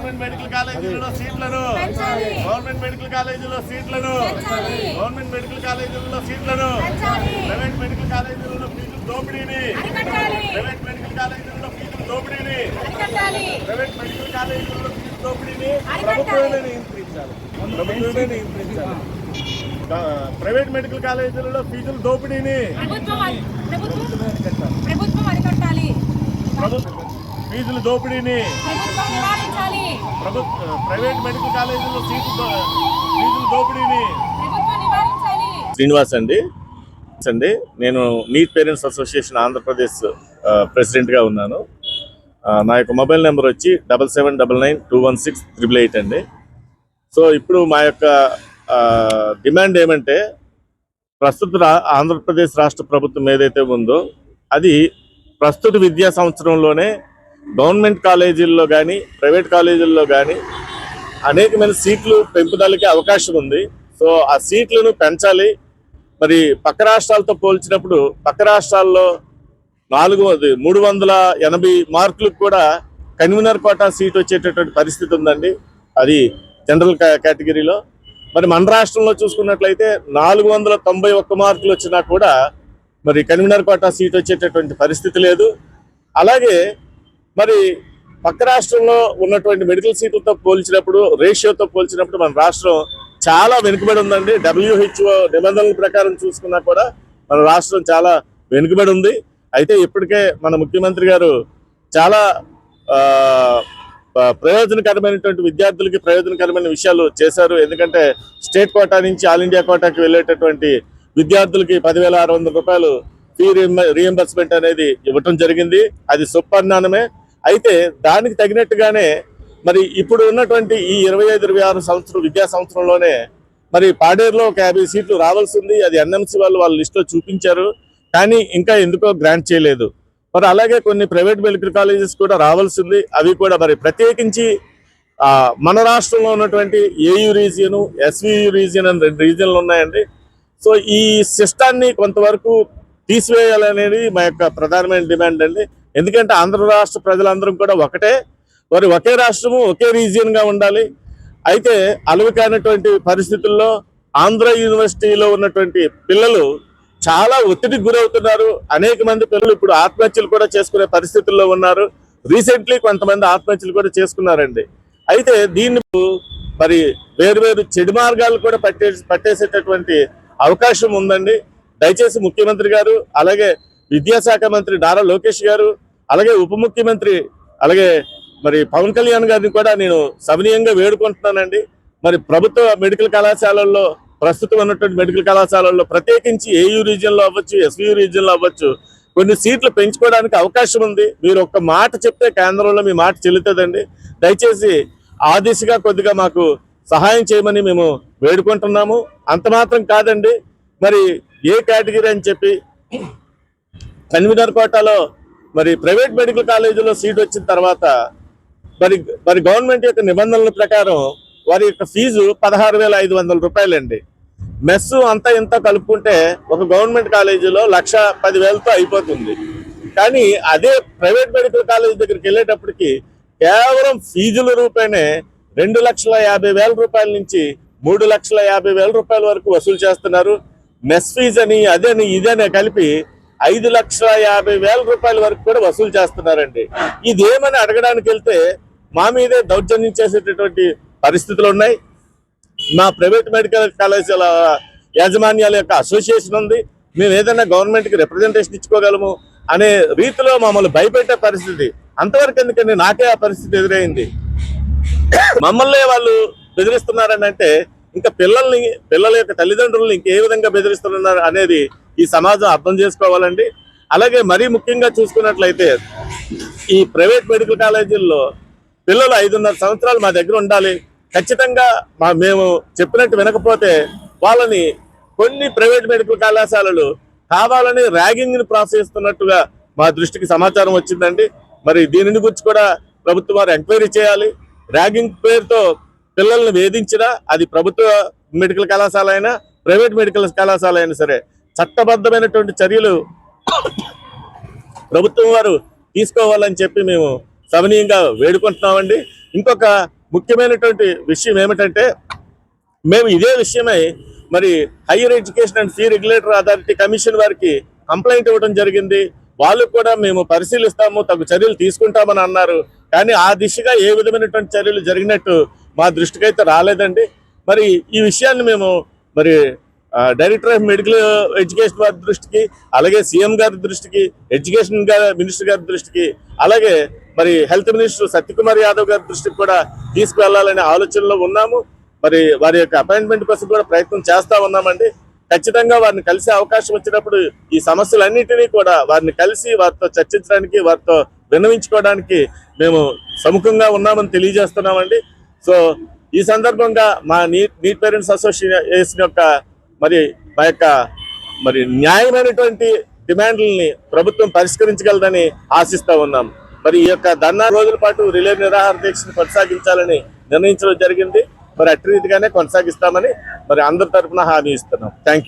Government medical కాలేజీలలో సీట్లను government medical కాలేజీలో సీట్లను గవర్నమెంట్ మెడికల్ కాలేజీలలో సీట్లను ప్రైవేట్ మెడికల్ కాలేజీలలో ఫీజుల దోపిడీని ప్రైవేట్ మెడికల్ కాలేజీలలో ఫీజుల దోపిడీని ప్రైవేట్ మెడికల్ కాలేజీలలో ఫీజుల దోపిడీని ప్రభుత్వమే నియంత్రించాలి. ప్రైవేట్ మెడికల్ కాలేజీలలో ఫీజుల దోపిడీని ఫీజుల దోపిడీని ప్రైవేట్ మెడికల్ కాలేజీలో ఫీజుల దోపిడీని. శ్రీనివాస్ అండి నేను నీట్ పేరెంట్స్ అసోసియేషన్ ఆంధ్రప్రదేశ్ ప్రెసిడెంట్గా ఉన్నాను. నా యొక్క మొబైల్ నెంబర్ వచ్చి 7799216888 అండి. సో ఇప్పుడు మా యొక్క డిమాండ్ ఏమంటే, ప్రస్తుత ఆంధ్రప్రదేశ్ రాష్ట్ర ప్రభుత్వం ఏదైతే ఉందో అది ప్రస్తుత విద్యా సంవత్సరంలోనే గవర్నమెంట్ కాలేజీల్లో కానీ ప్రైవేట్ కాలేజీల్లో కానీ అనేకమైన సీట్లు పెంపుదలకి అవకాశం ఉంది. సో ఆ సీట్లను పెంచాలి. మరి పక్క రాష్ట్రాలతో పోల్చినప్పుడు పక్క రాష్ట్రాల్లో 380 మార్కులకు కూడా కన్వీనర్ కోటా సీట్ వచ్చేటటువంటి పరిస్థితి ఉందండి, అది జనరల్ కేటగిరీలో. మరి మన రాష్ట్రంలో చూసుకున్నట్లయితే 491 మార్కులు వచ్చినా కూడా మరి కన్వీనర్ కోటా సీట్ వచ్చేటటువంటి పరిస్థితి లేదు. అలాగే మరి పక్క రాష్ట్రంలో ఉన్నటువంటి మెడికల్ సీట్లతో పోల్చినప్పుడు, రేషియోతో పోల్చినప్పుడు మన రాష్ట్రం చాలా వెనుకబడి ఉందండి. WHO నిబంధనల ప్రకారం చూసుకున్నా కూడా మన రాష్ట్రం చాలా వెనుకబడి ఉంది. అయితే ఇప్పటికే మన ముఖ్యమంత్రి గారు చాలా ప్రయోజనకరమైనటువంటి విద్యార్థులకి ప్రయోజనకరమైన విషయాలు చేశారు. ఎందుకంటే స్టేట్ కోటా నుంచి ఆల్ ఇండియా కోటాకి వెళ్ళేటటువంటి విద్యార్థులకి 10,600 రూపాయలు ఫీ రీఎంబర్స్మెంట్ అనేది ఇవ్వటం జరిగింది. అది సుపరిణామమే. అయితే దానికి తగినట్టుగానే మరి ఇప్పుడు ఉన్నటువంటి ఈ 25-26 సంవత్సరం విద్యా సంవత్సరంలోనే మరి పాడేరులో ఒక 50 సీట్లు రావాల్సింది. అది NMC వాళ్ళ లిస్టులో చూపించారు, కానీ ఇంకా ఎందుకో గ్రాంట్ చేయలేదు. మరి అలాగే కొన్ని ప్రైవేట్ మెడికల్ కాలేజెస్ కూడా రావాల్సింది, అవి కూడా మరి ప్రత్యేకించి మన రాష్ట్రంలో ఉన్నటువంటి AU రీజియన్, SVU రీజియన్ అని 2 రీజియన్లు ఉన్నాయండి. సో ఈ సిస్టాన్ని కొంతవరకు తీసివేయాలనేది మా యొక్క ప్రధానమైన డిమాండ్ అండి. ఎందుకంటే ఆంధ్ర రాష్ట్ర ప్రజలందరం కూడా ఒకటే, మరి ఒకే రాష్ట్రము ఒకే రీజియన్గా ఉండాలి. అయితే అలవి కానటువంటి పరిస్థితుల్లో ఆంధ్ర యూనివర్సిటీలో ఉన్నటువంటి పిల్లలు చాలా ఒత్తిడికి గురవుతున్నారు. అనేక మంది పిల్లలు ఇప్పుడు ఆత్మహత్యలు కూడా చేసుకునే పరిస్థితుల్లో ఉన్నారు. రీసెంట్లీ కొంతమంది ఆత్మహత్యలు కూడా చేసుకున్నారండి. అయితే దీన్ని మరి వేరు చెడు మార్గాలు కూడా పట్టేసేటటువంటి అవకాశం ఉందండి. దయచేసి ముఖ్యమంత్రి గారు, అలాగే విద్యాశాఖ మంత్రి నారా లోకేష్ గారు, అలాగే ఉప ముఖ్యమంత్రి, అలాగే మరి పవన్ కళ్యాణ్ గారిని కూడా నేను సవినీయంగా వేడుకుంటున్నానండి. మరి ప్రభుత్వ మెడికల్ కళాశాలల్లో, ప్రస్తుతం ఉన్నటువంటి మెడికల్ కళాశాలల్లో ప్రత్యేకించి AU రీజియన్లో అవ్వచ్చు, SVU రీజియన్లో అవ్వచ్చు, కొన్ని సీట్లు పెంచుకోవడానికి అవకాశం ఉంది. మీరు ఒక్క మాట చెప్తే కేంద్రంలో మీ మాట చెల్లుతుందండి. దయచేసి ఆ దిశగా కొద్దిగా మాకు సహాయం చేయమని మేము వేడుకుంటున్నాము. అంత మాత్రం కాదండి, మరి ఏ కేటగిరీ అని చెప్పి కన్వీనర్ కోటాలో మరి ప్రైవేట్ మెడికల్ కాలేజీలో సీట్ వచ్చిన తర్వాత మరి గవర్నమెంట్ యొక్క నిబంధనల ప్రకారం వారి యొక్క ఫీజు 16,500 రూపాయలండి. మెస్సు అంతా ఇంత కలుపుకుంటే ఒక గవర్నమెంట్ కాలేజీలో 1,10,000తో అయిపోతుంది. కానీ అదే ప్రైవేట్ మెడికల్ కాలేజీ దగ్గరికి వెళ్ళేటప్పటికి కేవలం ఫీజుల రూపాయనే 2,50,000 రూపాయల నుంచి 3,50,000 రూపాయల వరకు వసూలు చేస్తున్నారు. మెస్ ఫీజు అని అదని ఇదని కలిపి 5,50,000 రూపాయల వరకు కూడా వసూలు చేస్తున్నారండి. ఇదేమని అడగడానికి వెళ్తే మా మీదే దౌర్జన్యం చేసేటటువంటి పరిస్థితులు ఉన్నాయి. మా ప్రైవేట్ మెడికల్ కాలేజీల యాజమాన్యాల యొక్క అసోసియేషన్ ఉంది, మేము ఏదైనా గవర్నమెంట్కి రిప్రజెంటేషన్ ఇచ్చుకోగలము అనే రీతిలో మమ్మల్ని భయపెట్టే పరిస్థితి. అంతవరకు ఎందుకంటే నాకే ఆ పరిస్థితి ఎదురైంది. మమ్మల్ని వాళ్ళు బెదిరిస్తున్నారని అంటే ఇంకా పిల్లల యొక్క తల్లిదండ్రులను ఇంకే విధంగా బెదిరిస్తున్నారు అనేది ఈ సమాజం అర్థం చేసుకోవాలండి. అలాగే మరీ ముఖ్యంగా చూసుకున్నట్లయితే ఈ ప్రైవేట్ మెడికల్ కాలేజీల్లో పిల్లలు 5.5 సంవత్సరాలు మా దగ్గర ఉండాలి. ఖచ్చితంగా మేము చెప్పినట్టు వినకపోతే వాళ్ళని కొన్ని ప్రైవేట్ మెడికల్ కళాశాలలు కావాలని ర్యాగింగ్ని ప్రోత్సహిస్తున్నట్టుగా మా దృష్టికి సమాచారం వచ్చిందండి. మరి దీనిని గురించి కూడా ప్రభుత్వం వారు ఎంక్వైరీ చేయాలి. ర్యాగింగ్ పేరుతో పిల్లల్ని వేధించినా అది ప్రభుత్వ మెడికల్ కళాశాల అయినా ప్రైవేట్ మెడికల్ కళాశాల అయినా సరే చట్టబద్ధమైనటువంటి చర్యలు ప్రభుత్వం వారు తీసుకోవాలని చెప్పి మేము సవినీయంగా వేడుకుంటున్నామండి. ఇంకొక ముఖ్యమైనటువంటి విషయం ఏమిటంటే మేము ఇదే విషయమై మరి higher education and fee regulator authority commission వారికి కంప్లైంట్ ఇవ్వడం జరిగింది. వాళ్ళు కూడా మేము పరిశీలిస్తాము, తగు చర్యలు తీసుకుంటామని అన్నారు. కానీ ఆ దిశగా ఏ విధమైనటువంటి చర్యలు జరిగినట్టు మా దృష్టికి అయితే రాలేదండి. మరి ఈ విషయాన్ని మేము మరి డైరెక్టర్ ఆఫ్ మెడికల్ ఎడ్యుకేషన్ వారి దృష్టికి, అలాగే సీఎం గారి దృష్టికి, ఎడ్యుకేషన్ మినిస్టర్ గారి దృష్టికి, అలాగే మరి హెల్త్ మినిస్టర్ సత్యకుమార్ యాదవ్ గారి దృష్టికి కూడా తీసుకువెళ్లాలనే ఆలోచనలో ఉన్నాము. మరి వారి యొక్క అపాయింట్మెంట్ కోసం కూడా ప్రయత్నం చేస్తా ఉన్నామండి. ఖచ్చితంగా వారిని కలిసే అవకాశం వచ్చినప్పుడు ఈ సమస్యలన్నింటినీ కూడా వారిని కలిసి వారితో చర్చించడానికి, వారితో విన్నవించుకోవడానికి మేము సముఖంగా ఉన్నామని తెలియజేస్తున్నామండి. సో ఈ సందర్భంగా మా నీట్ పేరెంట్స్ అసోసియేషన్ యొక్క మా యొక్క న్యాయమైనటువంటి డిమాండ్లని ప్రభుత్వం పరిష్కరించగలదని ఆశిస్తా ఉన్నాం. మరి ఈ యొక్క ధర్నా రోజుల పాటు రిలే నిరాహార దీక్షను కొనసాగించాలని నిర్ణయించడం జరిగింది. మరి అట్టి రీతిగానే కొనసాగిస్తామని అందరి తరఫున హామీ ఇస్తున్నాం. Thank you.